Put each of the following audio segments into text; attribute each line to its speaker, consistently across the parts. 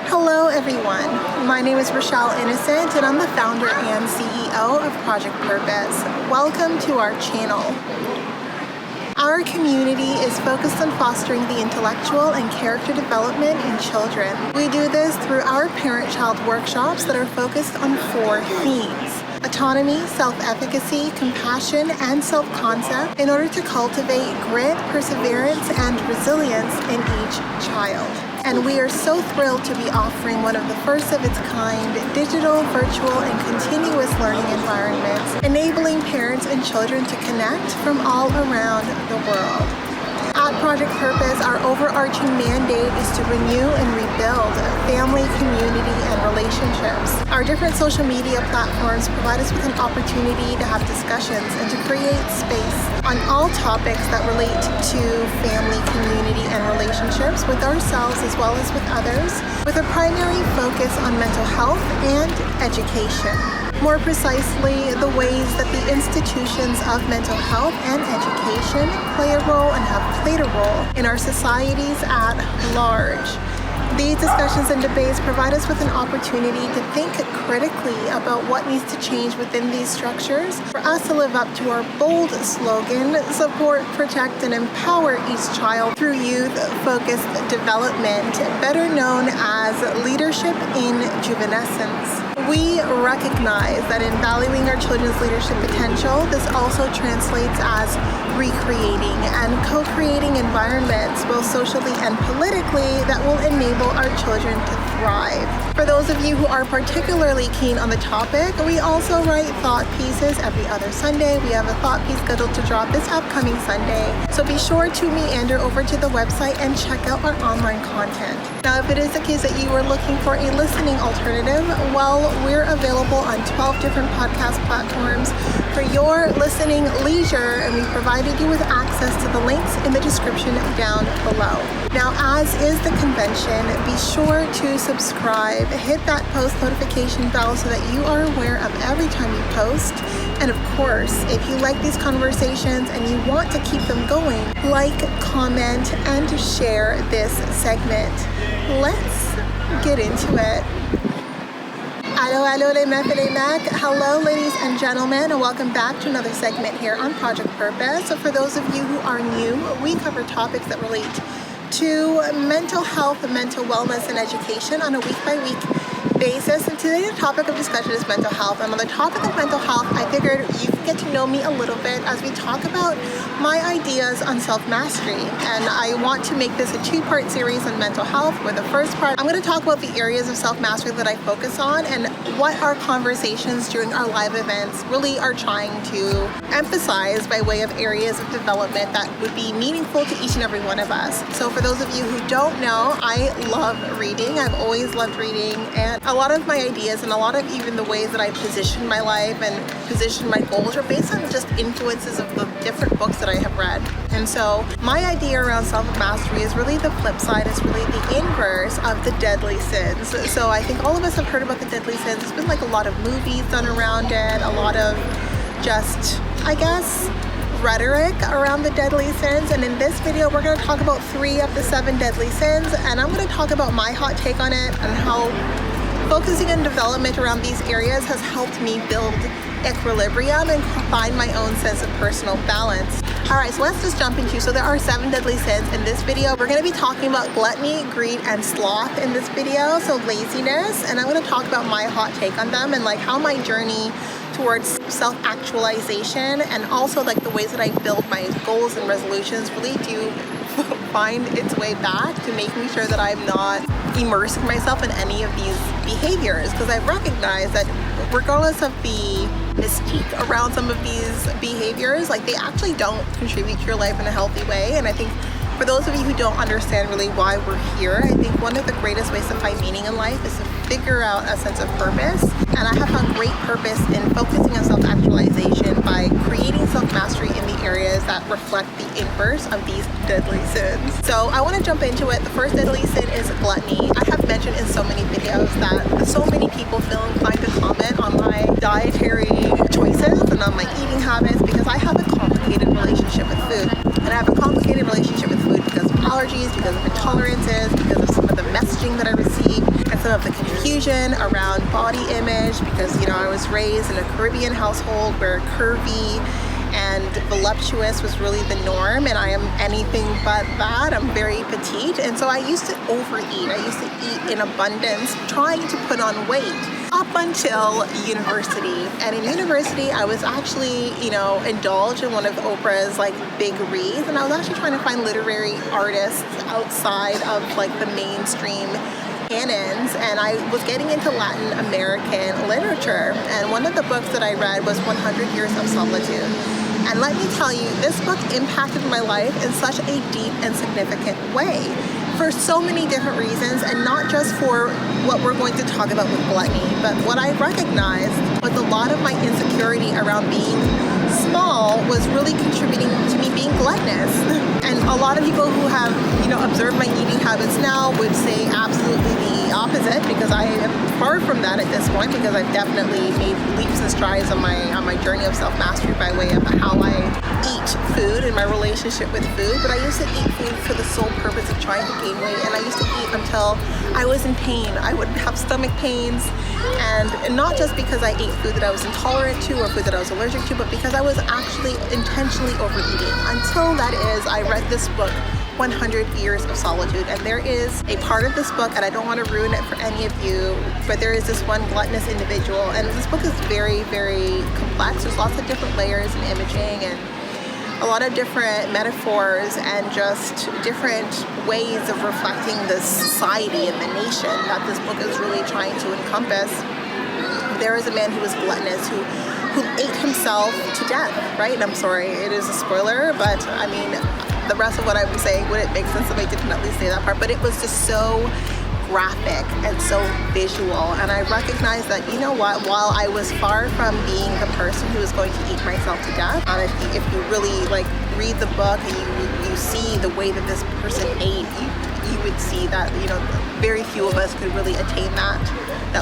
Speaker 1: Hello everyone, my name is Rochelle Innocent and I'm the founder and CEO of Project Purpose. Welcome to our channel. Our community is focused on fostering the intellectual and character development in children. We do this through our parent-child workshops that are focused on 4 themes: autonomy, self-efficacy, compassion, and self-concept in order to cultivate grit, perseverance, and resilience in each child. And we are so thrilled to be offering one of the first of its kind digital, virtual, and continuous learning environments, enabling parents and children to connect from all around the world. At Project Purpose, our overarching mandate is to renew and rebuild family, community, and relationships. Our different social media platforms provide us with an opportunity to have discussions and to create space on all topics that relate to family, community, and relationships with ourselves as well as with others, with a primary focus on mental health and education. More precisely, the ways that the institutions of mental health and education play a role and have played a role in our societies at large. These discussions and debates provide us with an opportunity to think critically about what needs to change within these structures for us to live up to our bold slogan, support, protect, and empower each child through youth-focused development, better known as leadership in juvenescence. We recognize that in valuing our children's leadership potential, this also translates as recreating and co-creating environments, both socially and politically, that will enable our children to thrive. For those of you who are particularly keen on the topic, we also write thought pieces every other Sunday. We have a thought piece scheduled to drop this upcoming Sunday, so be sure to meander over to the website and check out our online content. Now, if it is the case that you are looking for a listening alternative, well, we're available on 12 different podcast platforms for your listening leisure, and we provided you with access to the links in the description down below. Now, as is the convention, be sure to subscribe, hit that post notification bell so that you are aware of every time you post. And of course, if you like these conversations and you want to keep them going, like, comment, and share this segment. Let's get into it. Allo, les mecs. Hello, ladies and gentlemen, and welcome back to another segment here on Project Purpose. So for those of you who are new, we cover topics that relate to mental health, mental wellness, and education on a week-by-week basis. And today's topic of discussion is mental health. And on the topic of mental health, I figured you can get to know me a little bit as we talk about my ideas on self-mastery. And I want to make this a 2-part series on mental health, where the first part, I'm going to talk about the areas of self-mastery that I focus on and what our conversations during our live events really are trying to emphasize by way of areas of development that would be meaningful to each and every one of us. So for those of you who don't know, I love reading. I've always loved reading, and a lot of my ideas and a lot of even the ways that I position my life and position my goals are based on just influences of the different books that I have read. And so my idea around self-mastery is really the flip side, is really the inverse of the deadly sins. So I think all of us have heard about the deadly sins. There's been like a lot of movies done around it, a lot of just, I guess, rhetoric around the deadly sins. And in this video, we're going to talk about 3 of the 7 deadly sins, and I'm going to talk about my hot take on it and how focusing on development around these areas has helped me build equilibrium and find my own sense of personal balance. Alright, so let's just jump into, so there are 7 deadly sins in this video. We're going to be talking about gluttony, greed, and sloth in this video, so laziness, and I'm going to talk about my hot take on them and like how my journey towards self-actualization and also like the ways that I build my goals and resolutions really do find its way back to making sure that I'm not immersing myself in any of these behaviors, because I've recognized that regardless of the mystique around some of these behaviors, like they actually don't contribute to your life in a healthy way. And I think for those of you who don't understand really why we're here, I think one of the greatest ways to find meaning in life is to figure out a sense of purpose. And I have found great purpose in focusing on self-actualization by creating self-mastery in the areas that reflect the inverse of these deadly sins. So I want to jump into it. The first deadly sin is gluttony. I have mentioned in so many videos that so many people feel inclined to comment on my dietary choices and on my eating habits because I have a complicated relationship with food. And I have a complicated relationship with food because allergies, because of intolerances, because of some of the messaging that I received, and some of the confusion around body image, because, you know, I was raised in a Caribbean household where curvy and voluptuous was really the norm, and I am anything but that. I'm very petite, and so I used to overeat. I used to eat in abundance, trying to put on weight up until university. And in university, I was actually, you know, indulged in one of Oprah's like big reads, and I was actually trying to find literary artists outside of like the mainstream canons, and I was getting into Latin American literature, and one of the books that I read was 100 Years of Solitude. And let me tell you, this book impacted my life in such a deep and significant way for so many different reasons, and not just for what we're going to talk about with gluttony, but what I recognized was a lot of my insecurity around being small was really contributing to me being gluttonous. And a lot of people who have, you know, observed my eating habits now would say absolutely the opposite, because I am far from that at this point, because I've definitely made leaps and strides on my journey of self-mastery by way of how I eat food and my relationship with food. But I used to eat food for the sole purpose of trying to gain weight, and I used to eat until I was in pain. I would have stomach pains, and not just because I ate food that I was intolerant to or food that I was allergic to, but because I was actually intentionally overeating. Until that is, I read this book, 100 Years of Solitude, and there is a part of this book, and I don't want to ruin it for any of you, but there is this one gluttonous individual, and this book is very, very complex. There's lots of different layers and imaging, and a lot of different metaphors, and just different ways of reflecting the society and the nation that this book is really trying to encompass. There is a man who was gluttonous, who ate himself to death, right? And I'm sorry, it is a spoiler, but I mean, the rest of what I'm saying wouldn't make sense if I didn't at least say that part, but it was just so graphic and so visual, and I recognized that, you know what, while I was far from being the person who was going to eat myself to death, if you really like read the book and you see the way that this person ate, you would see that, you know, very few of us could really attain that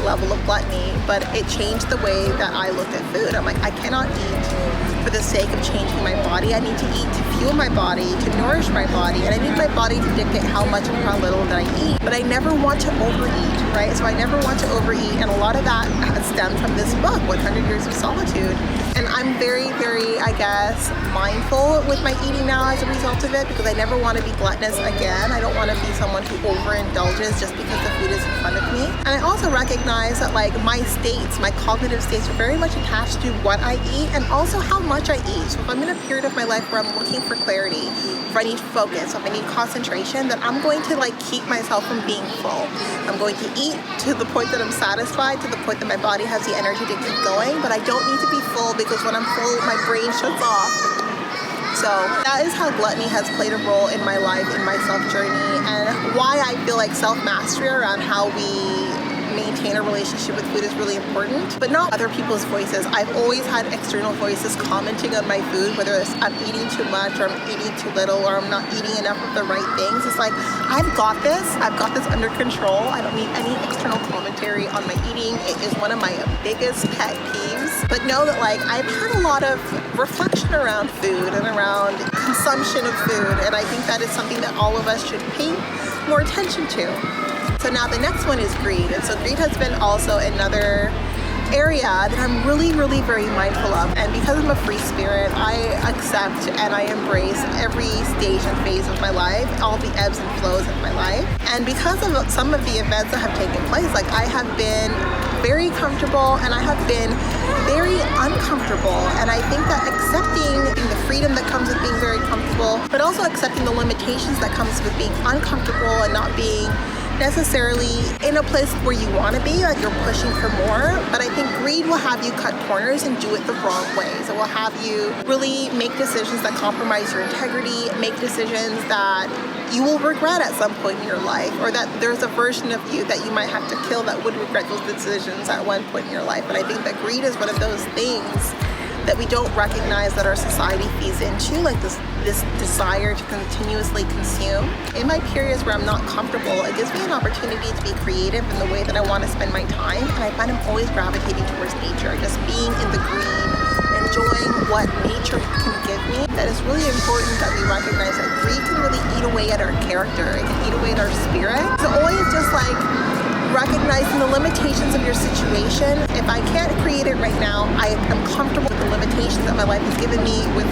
Speaker 1: level of gluttony. But it changed the way that I looked at food. I'm like, I cannot eat for the sake of changing my body. I need to eat to fuel my body, to nourish my body, and I need my body to dictate how much and how little that I eat. But I never want to overeat, right? So I never want to overeat, and a lot of that has stemmed from this book, 100 Years of Solitude. And I'm very, very, I guess, mindful with my eating now as a result of it, because I never want to be gluttonous again. I don't want to be someone who overindulges just because the food is in front of me. And I also recognize that like my states, my cognitive states are very much attached to what I eat and also how much I eat. So if I'm in a period of my life where I'm looking for clarity, if I need focus, if I need concentration, then I'm going to like keep myself from being full. I'm going to eat to the point that I'm satisfied, to the point that my body has the energy to keep going, but I don't need to be full, because when I'm full, my brain shuts off. So that is how gluttony has played a role in my life, in my self-journey, and why I feel like self-mastery around how we maintain a relationship with food is really important, but not other people's voices. I've always had external voices commenting on my food, whether it's I'm eating too much or I'm eating too little or I'm not eating enough of the right things. It's like, I've got this under control. I don't need any external commentary on my eating. It is one of my biggest pet peeves. But know that like I've had a lot of reflection around food and around consumption of food, and I think that is something that all of us should pay more attention to. So now the next one is greed. And so greed has been also another area that I'm really, really very mindful of. And because I'm a free spirit, I accept and I embrace every stage and phase of my life, all the ebbs and flows of my life. And because of some of the events that have taken place, like I have been very comfortable and I have been very uncomfortable. And I think that accepting the freedom that comes with being very comfortable, but also accepting the limitations that comes with being uncomfortable and not being necessarily in a place where you want to be, like you're pushing for more. But I think greed will have you cut corners and do it the wrong ways. It will have you really make decisions that compromise your integrity, make decisions that you will regret at some point in your life, or that there's a version of you that you might have to kill that would regret those decisions at one point in your life. And I think that greed is one of those things that we don't recognize that our society feeds into, like this desire to continuously consume. In my periods where I'm not comfortable, it gives me an opportunity to be creative in the way that I want to spend my time, and I find I'm always gravitating towards nature, just being in the green, enjoying what nature can give me, that it's really important that we recognize that greed can really eat away at our character. It can eat away at our spirit. So always just like recognizing the limitations of your situation. If I can't create it right now, I am comfortable with the limitations that my life has given me with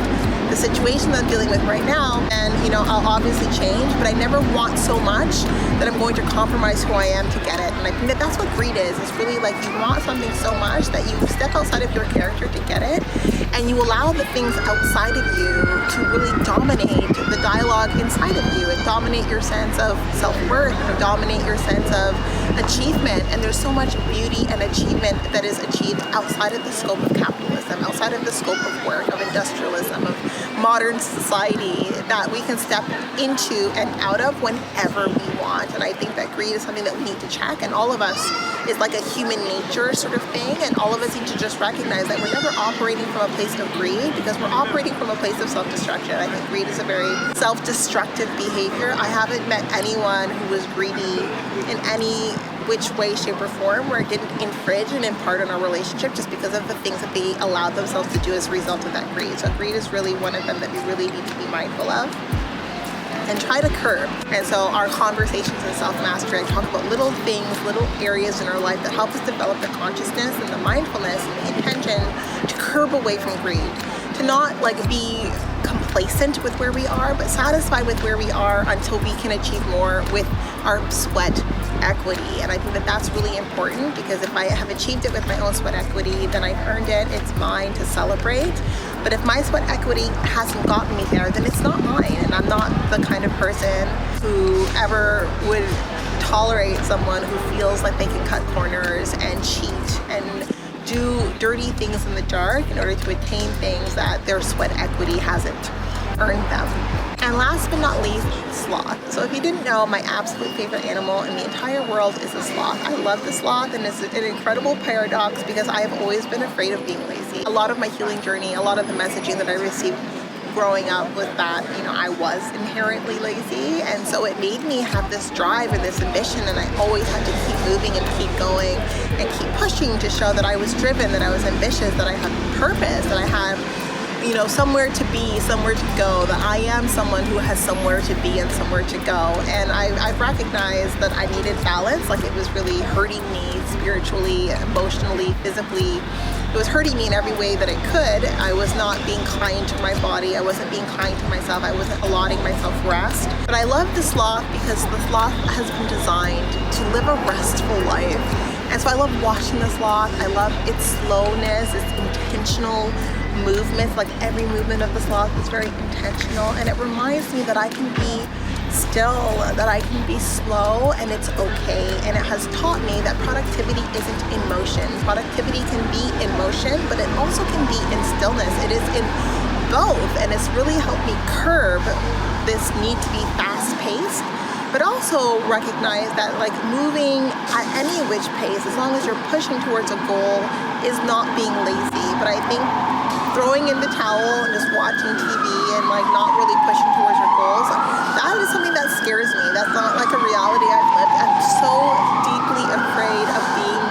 Speaker 1: the situation that I'm dealing with right now, and I'll obviously change, but I never want so much that I'm going to compromise who I am to get it. And I think that that's what greed is. It's really like you want something so much that you step outside of your character to get it, and you allow the things outside of you to really dominate the dialogue inside of you and dominate your sense of self-worth and dominate your sense of achievement. And there's so much beauty and achievement that is achieved outside of the scope of capitalism, outside of the scope of work, of industrialism, of modern society, that we can step into and out of whenever we want. And I think that greed is something that we need to check, and all of us is like a human nature sort of thing, and all of us need to just recognize that we're never operating from a place of greed, because we're operating from a place of self-destruction. I think greed is a very self-destructive behavior. I haven't met anyone who was greedy in any which way, shape, or form where it didn't infringe and impart on our relationship just because of the things that they allowed themselves to do as a result of that greed. So greed is really one of them that we really need to be mindful of and try to curb. And so our conversations in self-mastery, I talk about little things, little areas in our life that help us develop the consciousness and the mindfulness and the intention to curb away from greed, to not like be complacent with where we are, but satisfied with where we are until we can achieve more with our sweat equity. And I think that that's really important, because if I have achieved it with my own sweat equity, then I've earned it, it's mine to celebrate. But if my sweat equity hasn't gotten me there, then it's not mine, and I'm not the kind of person who ever would tolerate someone who feels like they can cut corners and cheat and do dirty things in the dark in order to attain things that their sweat equity hasn't earned them. And last but not least, sloth. So if you didn't know, my absolute favorite animal in the entire world is a sloth. I love the sloth, and it's an incredible paradox because I have always been afraid of being lazy. A lot of my healing journey, a lot of the messaging that I received growing up was that, I was inherently lazy, and so it made me have this drive and this ambition, and I always had to keep moving and keep going and keep pushing to show that I was driven, that I was ambitious, that I had purpose, that I had somewhere to be, somewhere to go, that I am someone who has somewhere to be and somewhere to go. And I've recognized that I needed balance. Like, it was really hurting me spiritually, emotionally, physically. It was hurting me in every way that it could. I was not being kind to my body. I wasn't being kind to myself. I wasn't allotting myself rest. But I love the sloth because the sloth has been designed to live a restful life. And so I love watching the sloth. I love its slowness, its intentional movements. Like, every movement of the sloth is very intentional, and it reminds me that I can be still, that I can be slow, and it's okay. And it has taught me that productivity isn't in motion. Productivity can be in motion, but it also can be in stillness. It is in both, and it's really helped me curb this need to be fast-paced, but also recognize that like moving at any which pace, as long as you're pushing towards a goal, is not being lazy. But I think throwing in the towel and just watching TV and like not really pushing towards your goals, that is something that scares me. That's not like a reality I've lived. I'm so deeply afraid of being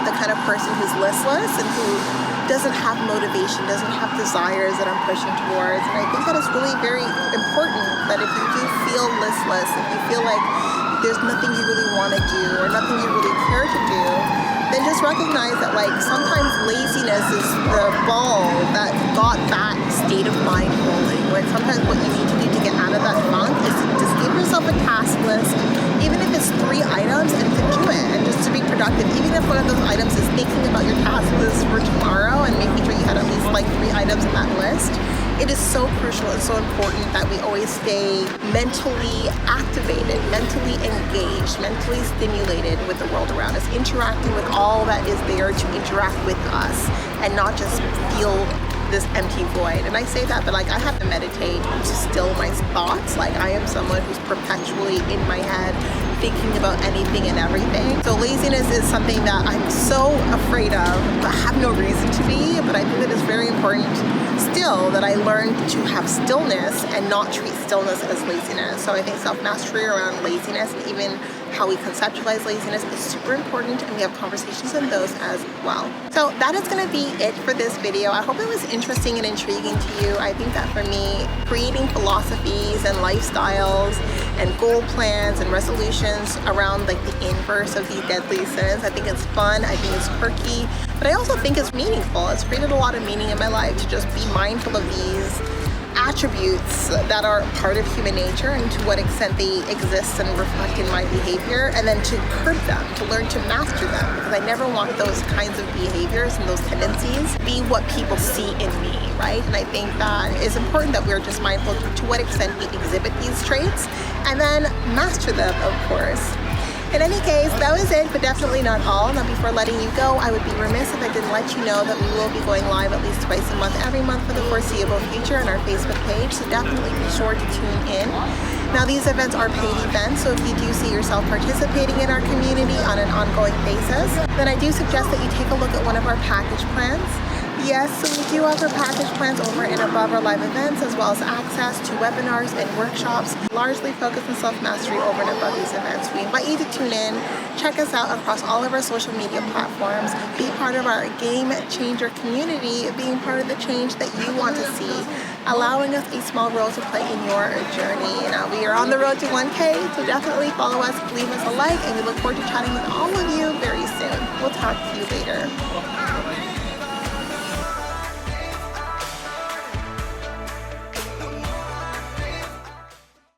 Speaker 1: the kind of person who's listless and who doesn't have motivation, doesn't have desires that I'm pushing towards. And I think that it's really very important that if you do feel listless, if you feel like there's nothing you really want to do or nothing you really care to do, then just recognize that like sometimes laziness is the ball that got that state of mind rolling. Like, sometimes what you need to do to get out of that funk is to just give yourself a task list, even if it's 3 items, and to do it, and just to be productive. Even if one of those items is thinking about your task list for tomorrow and making sure you had at least like 3 items on that list. It is so crucial and so important that we always stay mentally activated, mentally engaged, mentally stimulated with the world around us, interacting with all that is there to interact with us, and not just feel this empty void. And I say that, but like, I have to meditate to still my thoughts. Like, I am someone who's perpetually in my head thinking about anything and everything. So laziness is something that I'm so afraid of, but have no reason to be. But I think that it's very important still that I learned to have stillness and not treat stillness as laziness. So I think self-mastery around laziness and even how we conceptualize laziness is super important, and we have conversations on those as well. So that is going to be it for this video. I hope it was interesting and intriguing to you. I think that for me, creating philosophies and lifestyles and goal plans and resolutions around like the inverse of these deadly sins, I think it's fun, I think it's quirky, but I also think it's meaningful. It's created a lot of meaning in my life to just be mindful of these attributes that are part of human nature and to what extent they exist and reflect in my behavior, and then to curb them, to learn to master them, because I never want those kinds of behaviors and those tendencies be what people see in me, right? And I think that it's important that we're just mindful to what extent we exhibit these traits and then master them, of course. In any case, that was it, but definitely not all. Now, before letting you go, I would be remiss if I didn't let you know that we will be going live at least twice a month, every month for the foreseeable future on our Facebook page, so definitely be sure to tune in. Now, these events are paid events, so if you do see yourself participating in our community on an ongoing basis, then I do suggest that you take a look at one of our package plans. Yes, so we do offer package plans over and above our live events, as well as access to webinars and workshops, largely focused on self-mastery over and above these events. We invite you to tune in, check us out across all of our social media platforms, be part of our game changer community, being part of the change that you want to see, allowing us a small role to play in your journey. Now, we are on the road to 1K, so definitely follow us, leave us a like, and we look forward to chatting with all of you very soon. We'll talk to you later.